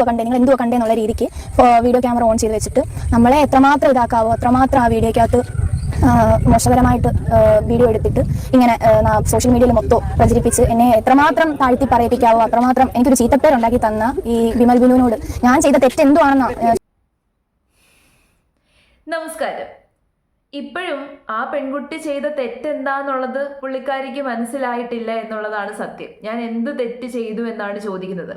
എന്തുവാ കണ്ടേ എന്നുള്ള രീതിക്ക് വീഡിയോ ക്യാമറ ഓൺ ചെയ്ത് വെച്ചിട്ട് നമ്മളെ എത്രമാത്രം ഇതാക്കാവോ അത്രമാത്രം ആ വീഡിയോക്കകത്ത് മോശപരമായിട്ട് വീഡിയോ എടുത്തിട്ട് ഇങ്ങനെ സോഷ്യൽ മീഡിയയിൽ മൊത്തം പ്രചരിപ്പിച്ച് എന്നെ എത്രമാത്രം താഴ്ത്തി പറയിപ്പിക്കാവോ അത്രമാത്രം എനിക്കൊരു ചീത്തപ്പേരുണ്ടാക്കി തന്ന ഈ വിമൽ ബിനുവിനോട് ഞാൻ ചെയ്ത തെറ്റ് എന്തുവാണെന്ന്. നമസ്കാരം. ഇപ്പോഴും ആ പെൺകുട്ടി ചെയ്ത തെറ്റെന്താന്നുള്ളത് പുള്ളിക്കാരിക്ക് മനസ്സിലായിട്ടില്ല എന്നുള്ളതാണ് സത്യം. ഞാൻ എന്ത് തെറ്റ് ചെയ്തു എന്നാണ് ചോദിക്കുന്നത്.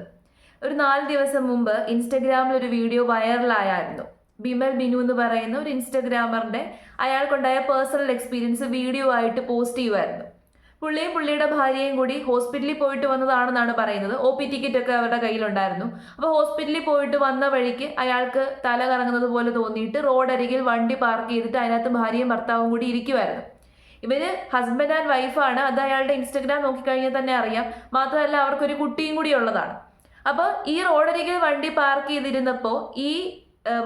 ഒരു 4 ദിവസം മുമ്പ് ഇൻസ്റ്റഗ്രാമിൽ ഒരു വീഡിയോ വൈറലായിരുന്നു. വിമൽ ബിനു എന്ന് പറയുന്ന ഒരു ഇൻസ്റ്റഗ്രാമറിന്റെ അയാൾക്കുണ്ടായ പേഴ്സണൽ എക്സ്പീരിയൻസ് വീഡിയോ ആയിട്ട് പോസ്റ്റ് ചെയ്യുമായിരുന്നു. പുള്ളിയും പുള്ളിയുടെ ഭാര്യയും കൂടി ഹോസ്പിറ്റലിൽ പോയിട്ട് വന്നതാണെന്നാണ് പറയുന്നത്. OP ടിക്കറ്റ് ഒക്കെ അവരുടെ കയ്യിലുണ്ടായിരുന്നു. അപ്പോൾ ഹോസ്പിറ്റലിൽ പോയിട്ട് വന്ന വഴിക്ക് അയാൾക്ക് തല കറങ്ങുന്നത് പോലെ തോന്നിയിട്ട് റോഡരികിൽ വണ്ടി പാർക്ക് ചെയ്തിട്ട് അതിനകത്ത് ഭാര്യയും ഭർത്താവും കൂടി ഇരിക്കുമായിരുന്നു. ഇവര് ഹസ്ബൻഡ് ആൻഡ് വൈഫാണ്. അത് അയാളുടെ ഇൻസ്റ്റഗ്രാം നോക്കിക്കഴിഞ്ഞാൽ തന്നെ അറിയാം. മാത്രമല്ല അവർക്കൊരു കുട്ടിയും കൂടി ഉള്ളതാണ്. അപ്പോൾ ഈ റോഡരികിൽ വണ്ടി പാർക്ക് ചെയ്തിരുന്നപ്പോൾ ഈ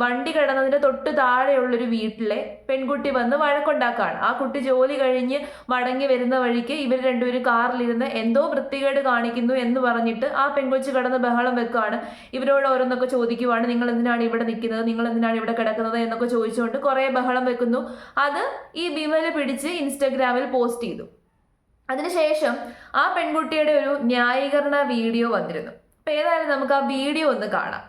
വണ്ടി കിടന്നതിന്റെ തൊട്ട് താഴെയുള്ളൊരു വീട്ടിലെ പെൺകുട്ടി വന്ന് വഴക്കുണ്ടാക്കാണ്. ആ കുട്ടി ജോലി കഴിഞ്ഞ് മടങ്ങി വരുന്ന വഴിക്ക് ഇവർ രണ്ടുപേരും കാറിലിരുന്ന് എന്തോ വൃത്തികേട് കാണിക്കുന്നു എന്ന് പറഞ്ഞിട്ട് ആ പെൺകൊച്ച് കിടന്ന് ബഹളം വെക്കുകയാണ്. ഇവരോട് ഓരോന്നൊക്കെ ചോദിക്കുവാണ്, നിങ്ങൾ എന്തിനാണ് ഇവിടെ നിൽക്കുന്നത്, നിങ്ങൾ എന്തിനാണ് ഇവിടെ കിടക്കുന്നത് എന്നൊക്കെ ചോദിച്ചുകൊണ്ട് കുറേ ബഹളം വെക്കുന്നു. അത് ഈ വിമല് പിടിച്ച് ഇൻസ്റ്റഗ്രാമിൽ പോസ്റ്റ് ചെയ്തു. അതിനുശേഷം ആ പെൺകുട്ടിയുടെ ഒരു ന്യായീകരണ വീഡിയോ വന്നിരുന്നു. അപ്പൊ ഏതായാലും നമുക്ക് ആ വീഡിയോ ഒന്ന് കാണാം.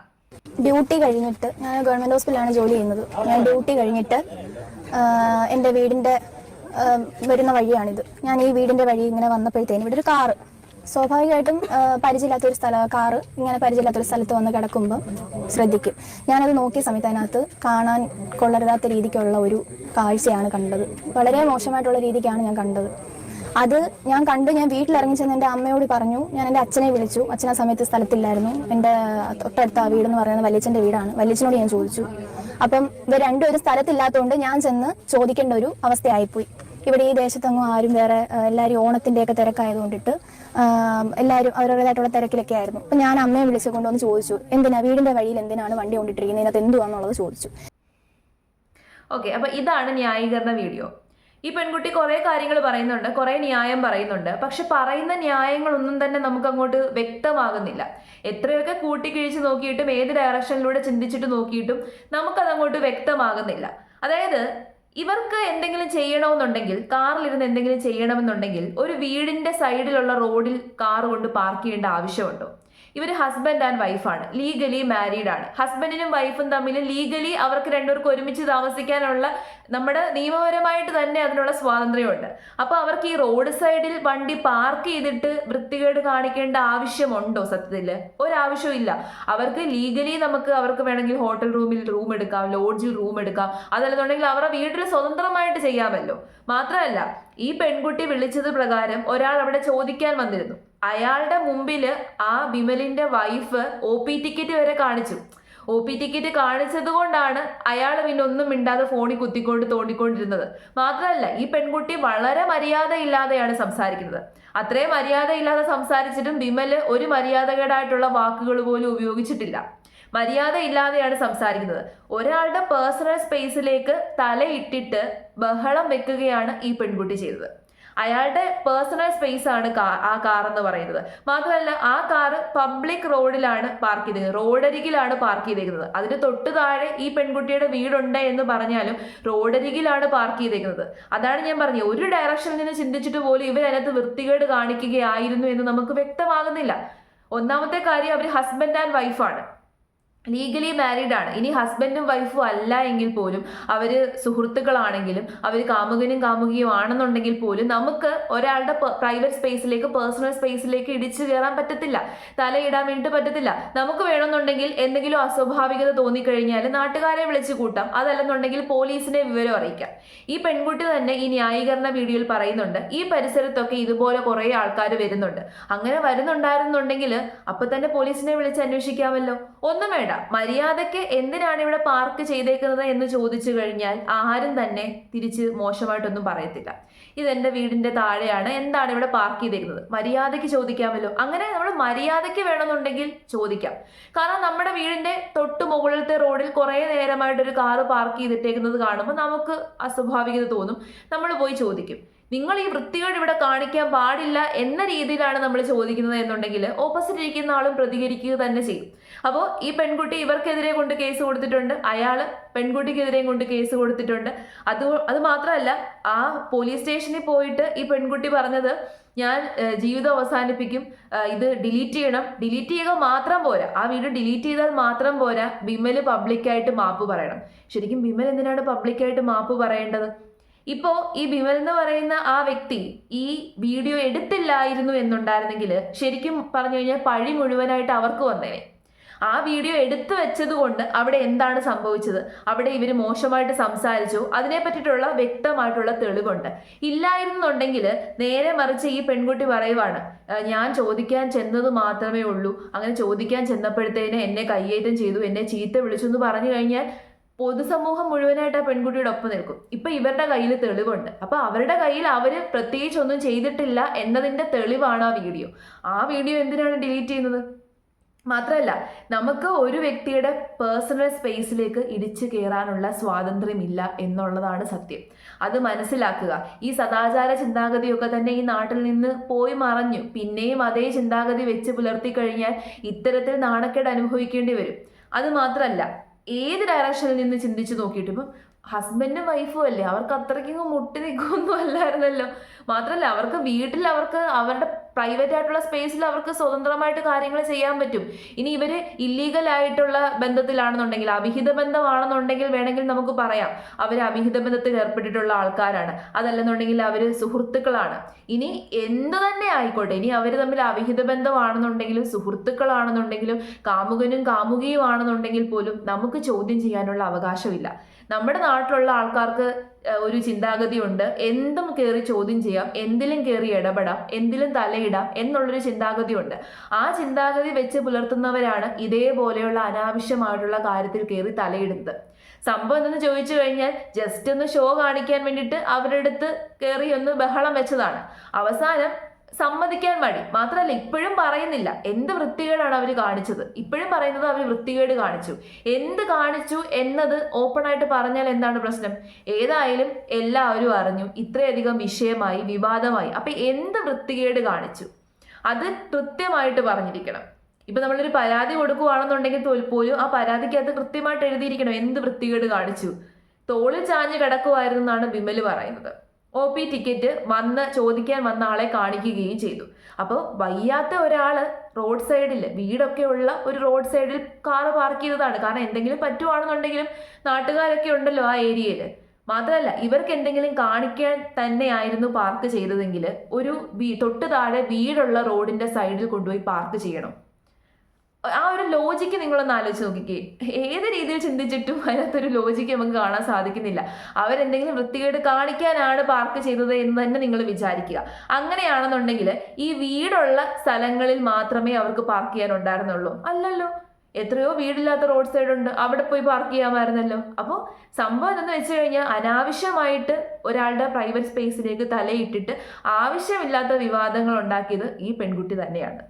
ഡ്യൂട്ടി കഴിഞ്ഞിട്ട് ഞാൻ ഗവൺമെന്റ് ഹോസ്പിറ്റലാണ് ജോലി ചെയ്യുന്നത്. ഞാൻ ഡ്യൂട്ടി കഴിഞ്ഞിട്ട് എൻ്റെ വീടിൻ്റെ വരുന്ന വഴിയാണിത്. ഞാൻ ഈ വീടിൻ്റെ വഴി ഇങ്ങനെ വന്നപ്പോഴത്തേനും ഇവിടെ ഒരു കാറ് സ്വാഭാവികമായിട്ടും പരിചയമില്ലാത്തൊരു കാറ് ഇങ്ങനെ പരിചയമില്ലാത്തൊരു സ്ഥലത്ത് വന്ന് കിടക്കുമ്പം ശ്രദ്ധിക്കും. ഞാനത് നോക്കിയ സമയത്ത് അതിനകത്ത് കാണാൻ കൊള്ളരുതാത്ത രീതിക്കുള്ള ഒരു കാഴ്ചയാണ് കണ്ടത്. വളരെ മോശമായിട്ടുള്ള രീതിക്കാണ് ഞാൻ കണ്ടത്. അത് ഞാൻ വീട്ടിലിറങ്ങി ചെന്ന് എൻ്റെ അമ്മയോട് പറഞ്ഞു. ഞാൻ എൻ്റെ അച്ഛനെ വിളിച്ചു. അച്ഛൻ ആ സമയത്ത് സ്ഥലത്തില്ലായിരുന്നു. എൻ്റെ തൊട്ടടുത്ത ആ വീടെന്ന് പറയുന്നത് വല്യച്ഛൻ്റെ വീടാണ്. വല്യച്ഛനോട് ഞാൻ ചോദിച്ചു. അപ്പം ഇവർ രണ്ടും ഒരു സ്ഥലത്തില്ലാത്തതുകൊണ്ട് ഞാൻ ചെന്ന് ചോദിക്കേണ്ട ഒരു അവസ്ഥയായിപ്പോയി. ഇവിടെ ഈ ദേശത്തൊന്നും ആരും വേറെ എല്ലാവരും ഓണത്തിൻ്റെയൊക്കെ തിരക്കായതുകൊണ്ടിട്ട് എല്ലാവരും അവരുടേതായിട്ടുള്ള തിരക്കിലൊക്കെ ആയിരുന്നു. അപ്പം ഞാൻ അമ്മയെ വിളിച്ചു കൊണ്ടുവന്ന് ചോദിച്ചു, എന്തിനാ വീടിൻ്റെ വഴിയിൽ എന്തിനാണ് വണ്ടി കൊണ്ടിട്ടിരിക്കുന്നത്, ഇതിനകത്ത് എന്തുവാന്നുള്ളത് ചോദിച്ചു. ഓക്കെ, അപ്പൊ ഇതാണ് ന്യായീകരണ വീഡിയോ. ഈ പെൺകുട്ടി കുറെ കാര്യങ്ങൾ പറയുന്നുണ്ട്, കുറെ ന്യായം പറയുന്നുണ്ട്. പക്ഷെ പറയുന്ന ന്യായങ്ങളൊന്നും തന്നെ നമുക്ക് അങ്ങോട്ട് വ്യക്തമാകുന്നില്ല. എത്രയൊക്കെ കൂട്ടിക്കിഴിച്ച് നോക്കിയിട്ടും ഏത് ഡയറക്ഷനിലൂടെ ചിന്തിച്ചിട്ട് നോക്കിയിട്ടും നമുക്കത് അങ്ങോട്ട് വ്യക്തമാകുന്നില്ല. അതായത് ഇവർക്ക് എന്തെങ്കിലും ചെയ്യണമെന്നുണ്ടെങ്കിൽ, കാറിലിരുന്ന് എന്തെങ്കിലും ചെയ്യണമെന്നുണ്ടെങ്കിൽ ഒരു വീടിന്റെ സൈഡിലുള്ള റോഡിൽ കാർ കൊണ്ട് പാർക്ക് ചെയ്യേണ്ട ആവശ്യമുണ്ടോ? ഇവർ ഹസ്ബൻഡ് ആൻഡ് വൈഫാണ്, ലീഗലി മാരീഡ് ആണ്. ഹസ്ബൻഡിനും വൈഫും തമ്മിൽ ലീഗലി അവർക്ക് രണ്ടുപേർക്കും ഒരുമിച്ച് താമസിക്കാനുള്ള നമ്മുടെ നിയമപരമായിട്ട് തന്നെ അതിനുള്ള സ്വാതന്ത്ര്യമുണ്ട്. അപ്പൊ അവർക്ക് ഈ റോഡ് സൈഡിൽ വണ്ടി പാർക്ക് ചെയ്തിട്ട് വൃത്തികേട് കാണിക്കേണ്ട ആവശ്യമുണ്ടോ? സത്യത്തില് ഒരാവശ്യവും ഇല്ല. അവർക്ക് ലീഗലി അവർക്ക് വേണമെങ്കിൽ ഹോട്ടൽ റൂമിൽ റൂം എടുക്കാം, ലോഡ്ജിൽ റൂം എടുക്കാം. അതല്ലെന്നുണ്ടെങ്കിൽ അവരുടെ വീട്ടിൽ സ്വതന്ത്രമായിട്ട് ചെയ്യാമല്ലോ. മാത്രമല്ല ഈ പെൺകുട്ടി വിളിച്ചത് പ്രകാരം ഒരാൾ അവിടെ ചോദിക്കാൻ വന്നിരുന്നു. അയാളുടെ മുമ്പിൽ ആ വിമലിന്റെ വൈഫ് OP ടിക്കറ്റ് വരെ കാണിച്ചു. OP ടിക്കറ്റ് കാണിച്ചത് കൊണ്ടാണ് അയാൾ പിന്നെ ഒന്നും മിണ്ടാതെ ഫോണിൽ കുത്തിക്കൊണ്ട് തോണ്ടിക്കൊണ്ടിരുന്നത്. മാത്രമല്ല ഈ പെൺകുട്ടി വളരെ മര്യാദയില്ലാതെയാണ് സംസാരിക്കുന്നത്. അത്രയും മര്യാദയില്ലാതെ സംസാരിച്ചിട്ടും വിമല് ഒരു മര്യാദകേടായിട്ടുള്ള വാക്കുകൾ പോലും ഉപയോഗിച്ചിട്ടില്ല. മര്യാദയില്ലാതെയാണ് സംസാരിക്കുന്നത്. ഒരാളുടെ പേഴ്സണൽ സ്പേസിലേക്ക് തലയിട്ടിട്ട് ബഹളം വെക്കുകയാണ് ഈ പെൺകുട്ടി ചെയ്തത്. അയാളുടെ പേഴ്സണൽ സ്പേസ് ആണ് ആ കാർ എന്ന് പറയുന്നത്. മാത്രമല്ല ആ കാറ് പബ്ലിക് റോഡിലാണ് പാർക്ക് ചെയ്തിരിക്കുന്നത്, റോഡരികിലാണ് പാർക്ക് ചെയ്തിരിക്കുന്നത്. അതിന് തൊട്ട് താഴെ ഈ പെൺകുട്ടിയുടെ വീടുണ്ട് എന്ന് പറഞ്ഞാലും റോഡരികിലാണ് പാർക്ക് ചെയ്തിരിക്കുന്നത്. അതാണ് ഞാൻ പറഞ്ഞത്, ഒരു ഡയറക്ഷനിൽ നിന്ന് ചിന്തിച്ചിട്ട് പോലും ഇവരതിനകത്ത് വൃത്തികേട് കാണിക്കുകയായിരുന്നു എന്ന് നമുക്ക് വ്യക്തമാകുന്നില്ല. ഒന്നാമത്തെ കാര്യം, അവർ ഹസ്ബൻഡ് ആൻഡ് വൈഫാണ്, ലീഗലി മാരീഡ് ആണ്. ഇനി ഹസ്ബൻഡും വൈഫും അല്ല എങ്കിൽ പോലും അവര് സുഹൃത്തുക്കളാണെങ്കിലും അവർ കാമുകനും കാമുകിയും ആണെന്നുണ്ടെങ്കിൽ പോലും നമുക്ക് ഒരാളുടെ പ്രൈവറ്റ് സ്പേസിലേക്ക്, പേഴ്സണൽ സ്പേസിലേക്ക് ഇടിച്ചു കയറാൻ പറ്റത്തില്ല, തലയിടാൻ വേണ്ടിയിട്ട് പറ്റത്തില്ല. നമുക്ക് വേണമെന്നുണ്ടെങ്കിൽ എന്തെങ്കിലും അസ്വാഭാവികത തോന്നിക്കഴിഞ്ഞാൽ നാട്ടുകാരെ വിളിച്ചു കൂട്ടാം, അതല്ലെന്നുണ്ടെങ്കിൽ പോലീസിനെ വിവരം അറിയിക്കാം. ഈ പെൺകുട്ടി തന്നെ ഈ ന്യായീകരണ വീഡിയോയിൽ പറയുന്നുണ്ട്, ഈ പരിസരത്തൊക്കെ ഇതുപോലെ കുറെ ആൾക്കാർ വരുന്നുണ്ട്. അങ്ങനെ വരുന്നുണ്ടായിരുന്നുണ്ടെങ്കിൽ അപ്പൊ തന്നെ പോലീസിനെ വിളിച്ച് അന്വേഷിക്കാമല്ലോ. ഒന്നും വേണ്ട, മര്യാദയ്ക്ക് എന്തിനാണ് ഇവിടെ പാർക്ക് ചെയ്തേക്കുന്നത് എന്ന് ചോദിച്ചു കഴിഞ്ഞാൽ ആരും തന്നെ തിരിച്ച് മോശമായിട്ടൊന്നും പറയത്തില്ല. ഇതെന്റെ വീടിന്റെ താഴെയാണ്, എന്താണ് ഇവിടെ പാർക്ക് ചെയ്തേക്കുന്നത്, മര്യാദയ്ക്ക് ചോദിക്കാമല്ലോ. അങ്ങനെ നമ്മൾ മര്യാദയ്ക്ക് വേണമെന്നുണ്ടെങ്കിൽ ചോദിക്കാം. കാരണം നമ്മുടെ വീടിന്റെ തൊട്ട് മുകളിലത്തെ റോഡിൽ കുറെ നേരമായിട്ടൊരു കാറ് പാർക്ക് ചെയ്തിട്ടേക്കുന്നത് കാണുമ്പോൾ നമുക്ക് അസ്വാഭാവികത തോന്നും, നമ്മൾ പോയി ചോദിക്കും. നിങ്ങൾ ഈ വൃത്തികേട് ഇവിടെ കാണിക്കാൻ പാടില്ല എന്ന രീതിയിലാണ് നമ്മൾ ചോദിക്കുന്നത് എന്നുണ്ടെങ്കിൽ ഓപ്പോസിറ്റ് ഇരിക്കുന്ന ആളും പ്രതികരിക്കുക തന്നെ ചെയ്യും. അപ്പോൾ ഈ പെൺകുട്ടി ഇവർക്കെതിരെ കൊണ്ട് കേസ് കൊടുത്തിട്ടുണ്ട്, അയാള് പെൺകുട്ടിക്കെതിരെയും കൊണ്ട് കേസ് കൊടുത്തിട്ടുണ്ട്. അത് മാത്രമല്ല, ആ പോലീസ് സ്റ്റേഷനിൽ പോയിട്ട് ഈ പെൺകുട്ടി പറഞ്ഞത് ഞാൻ ജീവിതം അവസാനിപ്പിക്കും, ഇത് ഡിലീറ്റ് ചെയ്യണം. ഡിലീറ്റ് ചെയ്യുക മാത്രം പോരാ, ആ വീഡിയോ ഡിലീറ്റ് ചെയ്താൽ മാത്രം പോരാ, വിമൽ പബ്ലിക്കായിട്ട് മാപ്പ് പറയണം. ശരിക്കും വിമൽ എന്തിനാണ് പബ്ലിക്കായിട്ട് മാപ്പ് പറയേണ്ടത്? ഇപ്പോ ഈ വിമൽ എന്ന് പറയുന്ന ആ വ്യക്തി ഈ വീഡിയോ എടുത്തില്ലായിരുന്നു എന്നുണ്ടായിരുന്നെങ്കിൽ ശരിക്കും പറഞ്ഞു കഴിഞ്ഞാൽ പഴി മുഴുവനായിട്ട് അവർക്ക് വന്നേനെ. ആ വീഡിയോ എടുത്തു വെച്ചത് കൊണ്ട് അവിടെ എന്താണ് സംഭവിച്ചത്, അവിടെ ഇവർ മോശമായിട്ട് സംസാരിച്ചു, അതിനെ പറ്റിയിട്ടുള്ള വ്യക്തമായിട്ടുള്ള തെളിവുണ്ട്. ഇല്ലായിരുന്നുണ്ടെങ്കിൽ നേരെ മറിച്ച് ഈ പെൺകുട്ടി പറയുവാണ്, ഞാൻ ചോദിക്കാൻ ചെന്നത് മാത്രമേ ഉള്ളൂ, അങ്ങനെ ചോദിക്കാൻ ചെന്നപ്പോഴത്തേന് എന്നെ കയ്യേറ്റം ചെയ്തു, എന്നെ ചീത്ത വിളിച്ചു എന്ന് പറഞ്ഞു കഴിഞ്ഞാൽ പൊതുസമൂഹം മുഴുവനായിട്ട് ആ പെൺകുട്ടിയുടെ ഒപ്പം നിൽക്കും. ഇപ്പൊ ഇവരുടെ കയ്യിൽ തെളിവുണ്ട്. അപ്പൊ അവരുടെ കയ്യിൽ അവര് പ്രത്യേകിച്ച് ഒന്നും ചെയ്തിട്ടില്ല എന്നതിന്റെ തെളിവാണ് ആ വീഡിയോ. ആ വീഡിയോ എന്തിനാണ് ഡിലീറ്റ് ചെയ്യുന്നത്? മാത്രമല്ല, നമുക്ക് ഒരു വ്യക്തിയുടെ പേഴ്സണൽ സ്പേസിലേക്ക് ഇടിച്ചു കയറാനുള്ള സ്വാതന്ത്ര്യമില്ല എന്നുള്ളതാണ് സത്യം. അത് മനസ്സിലാക്കുക. ഈ സദാചാര ചിന്താഗതിയൊക്കെ തന്നെ ഈ നാട്ടിൽ നിന്ന് പോയി മറഞ്ഞു. പിന്നെയും അതേ ചിന്താഗതി വെച്ച് പുലർത്തി കഴിഞ്ഞാൽ ഇത്തരത്തിൽ നാണക്കേട് അനുഭവിക്കേണ്ടി വരും. അത് മാത്രമല്ല, ഏത് ഡയറക്ഷനിൽ നിന്ന് ചിന്തിച്ചു നോക്കിയിട്ട് ഇപ്പം ഹസ്ബൻഡും വൈഫും അല്ലേ, അവർക്ക് അത്രയ്ക്കും മുട്ടി നിൽക്കുമൊന്നും അല്ലായിരുന്നല്ലോ. മാത്രമല്ല, അവർക്ക് വീട്ടിൽ അവർക്ക് അവരുടെ പ്രൈവറ്റ് ആയിട്ടുള്ള സ്പേസിൽ അവർക്ക് സ്വതന്ത്രമായിട്ട് കാര്യങ്ങൾ ചെയ്യാൻ പറ്റും. ഇനി ഇവര് ഇല്ലീഗൽ ആയിട്ടുള്ള ബന്ധത്തിലാണെന്നുണ്ടെങ്കിൽ, അവിഹിത ബന്ധമാണെന്നുണ്ടെങ്കിൽ വേണമെങ്കിൽ നമുക്ക് പറയാം അവർ അവിഹിത ബന്ധത്തിൽ ഏർപ്പെട്ടിട്ടുള്ള ആൾക്കാരാണ്, അതല്ലെന്നുണ്ടെങ്കിൽ അവര് സുഹൃത്തുക്കളാണ്. ഇനി എന്ത് തന്നെ ആയിക്കോട്ടെ, ഇനി അവർ തമ്മിൽ അവിഹിത ബന്ധമാണെന്നുണ്ടെങ്കിലും സുഹൃത്തുക്കളാണെന്നുണ്ടെങ്കിലും കാമുകനും കാമുകിയും ആണെന്നുണ്ടെങ്കിൽ പോലും നമുക്ക് ചോദ്യം ചെയ്യാനുള്ള അവകാശമില്ല. നമ്മുടെ നാട്ടിലുള്ള ആൾക്കാർക്ക് ഒരു ചിന്താഗതി ഉണ്ട്, എന്തും കയറി ചോദ്യം ചെയ്യാം, എന്തിലും കയറി ഇടപെടാം, എന്തിലും തലയിടാം എന്നുള്ളൊരു ചിന്താഗതി ഉണ്ട്. ആ ചിന്താഗതി വെച്ച് പുലർത്തുന്നവരാണ് ഇതേപോലെയുള്ള അനാവശ്യമായിട്ടുള്ള കാര്യത്തിൽ കയറി തലയിടുന്നത്. സംഭവം എന്തെന്ന് ചോദിച്ചു കഴിഞ്ഞാൽ ജസ്റ്റ് ഒന്ന് ഷോ കാണിക്കാൻ വേണ്ടിയിട്ട് അവരുടെ അടുത്ത് കയറി ഒന്ന് ബഹളം വെച്ചതാണ്. അവസാനം സമ്മതിക്കാൻ മടി. മാത്രമല്ല, ഇപ്പോഴും പറയുന്നില്ല എന്ത് വൃത്തികേടാണ് അവർ കാണിച്ചത്. ഇപ്പോഴും പറയുന്നത് അവർ വൃത്തികേട് കാണിച്ചു. എന്ത് കാണിച്ചു എന്നത് ഓപ്പൺ ആയിട്ട് പറഞ്ഞാൽ എന്താണ് പ്രശ്നം? ഏതായാലും എല്ലാവരും അറിഞ്ഞു, ഇത്രയധികം വിഷയമായി, വിവാദമായി. അപ്പൊ എന്ത് വൃത്തികേട് കാണിച്ചു അത് കൃത്യമായിട്ട് പറഞ്ഞിരിക്കണം. ഇപ്പൊ നമ്മളൊരു പരാതി കൊടുക്കുകയാണെന്നുണ്ടെങ്കിൽ പോലും ആ പരാതിക്കകത്ത് കൃത്യമായിട്ട് എഴുതിയിരിക്കണം എന്ത് വൃത്തികേട് കാണിച്ചു. തോളിൽ ചാഞ്ഞ് കിടക്കുമായിരുന്നു എന്നാണ് വിമൽ പറയുന്നത്. OP ടിക്കറ്റ് ചോദിക്കാൻ വന്ന ആളെ കാണിക്കുകയും ചെയ്തു. അപ്പോൾ വയ്യാത്ത ഒരാള് റോഡ് സൈഡിൽ, വീടൊക്കെ ഉള്ള ഒരു റോഡ് സൈഡിൽ കാറ് പാർക്ക് ചെയ്തതാണ്. കാരണം എന്തെങ്കിലും പറ്റുവാണെന്നുണ്ടെങ്കിലും നാട്ടുകാരൊക്കെ ഉണ്ടല്ലോ ആ ഏരിയയിൽ. മാത്രമല്ല, ഇവർക്ക് എന്തെങ്കിലും കാണിക്കാൻ തന്നെയായിരുന്നു പാർക്ക് ചെയ്തതെങ്കിൽ ഒരു തൊട്ട് താഴെ വീടുള്ള റോഡിന്റെ സൈഡിൽ കൊണ്ടുപോയി പാർക്ക് ചെയ്യണം. ആ ഒരു ലോജിക്ക് നിങ്ങളൊന്ന് ആലോചിച്ച് നോക്കിക്കേ. ഏത് രീതിയിൽ ചിന്തിച്ചിട്ടും അതിനകത്തൊരു ലോജിക്ക് നമുക്ക് കാണാൻ സാധിക്കുന്നില്ല. അവരെന്തെങ്കിലും വൃത്തികേട് കാണിക്കാനാണ് പാർക്ക് ചെയ്തത് എന്ന് തന്നെ നിങ്ങൾ വിചാരിക്കുക. അങ്ങനെയാണെന്നുണ്ടെങ്കിൽ ഈ വീടുള്ള സ്ഥലങ്ങളിൽ മാത്രമേ അവർക്ക് പാർക്ക് ചെയ്യാനുണ്ടായിരുന്നുള്ളൂ. അല്ലല്ലോ, എത്രയോ വീടില്ലാത്ത റോഡ് സൈഡ് ഉണ്ട്, അവിടെ പോയി പാർക്ക് ചെയ്യാമായിരുന്നല്ലോ. അപ്പോൾ സംഭവം എന്തെന്ന് വെച്ച് കഴിഞ്ഞാൽ അനാവശ്യമായിട്ട് ഒരാളുടെ പ്രൈവറ്റ് സ്പേസിലേക്ക് തലയിട്ടിട്ട് ആവശ്യമില്ലാത്ത വിവാദങ്ങൾ ഉണ്ടാക്കിയത് ഈ പെൺകുട്ടി തന്നെയാണ്.